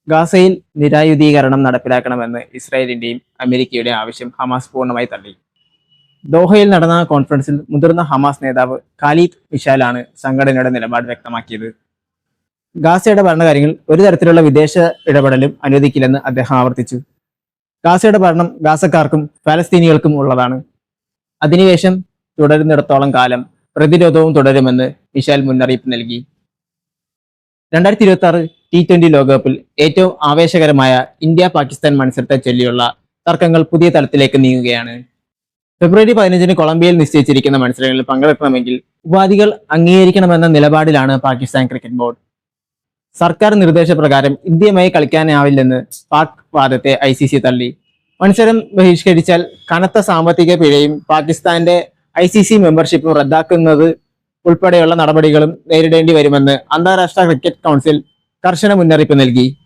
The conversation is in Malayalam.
ഗാസയിൽ നിരായുധീകരണം നടപ്പിലാക്കണമെന്ന് ഇസ്രായേലിന്റെയും അമേരിക്കയുടെയും ആവശ്യം ഹമാസ് പൂർണ്ണമായി തള്ളി. ദോഹയിൽ നടന്ന കോൺഫറൻസിൽ മുതിർന്ന ഹമാസ് നേതാവ് ഖാലിദ് മിഷാലാണ് സംഘടനയുടെ നിലപാട് വ്യക്തമാക്കിയത്. ഗാസയുടെ ഭരണകാര്യങ്ങൾ ഒരു തരത്തിലുള്ള വിദേശ ഇടപെടലും അനുവദിക്കില്ലെന്ന് അദ്ദേഹം ആവർത്തിച്ചു. ഗാസയുടെ ഭരണം ഗാസക്കാർക്കും ഫലസ്തീനികൾക്കും ഉള്ളതാണ്. അധിനിവേശം തുടരുന്നിടത്തോളം കാലം പ്രതിരോധവും തുടരുമെന്ന് മിഷാൽ മുന്നറിയിപ്പ് നൽകി. 2026 T20 ലോകകപ്പിൽ ഏറ്റവും ആവേശകരമായ ഇന്ത്യ-പാകിസ്ഥാൻ മത്സരത്തെ ചൊല്ലിയുള്ള തർക്കങ്ങൾ പുതിയ തലത്തിലേക്ക് നീങ്ങുകയാണ്. ഫെബ്രുവരി 15 കൊളംബിയയിൽ നിശ്ചയിച്ചിരിക്കുന്ന മത്സരങ്ങളിൽ പങ്കെടുക്കണമെങ്കിൽ ഉപാധികൾ അംഗീകരിക്കണമെന്ന നിലപാടിലാണ് പാകിസ്ഥാൻ ക്രിക്കറ്റ് ബോർഡ്. സർക്കാർ നിർദ്ദേശപ്രകാരം ഇന്ത്യയുമായി കളിക്കാനാവില്ലെന്ന് പാക് വാദത്തെ ICC തള്ളി. മത്സരം ബഹിഷ്കരിച്ചാൽ കനത്ത സാമ്പത്തിക പിഴയും പാകിസ്ഥാന്റെ ICC മെമ്പർഷിപ്പും റദ്ദാക്കുന്നത് ഉൾപ്പെടെയുള്ള നടപടികളും നേരിടേണ്ടി വരുമെന്ന് അന്താരാഷ്ട്ര ക്രിക്കറ്റ് കൗൺസിൽ കർശന മുന്നറിയിപ്പ് നൽകി.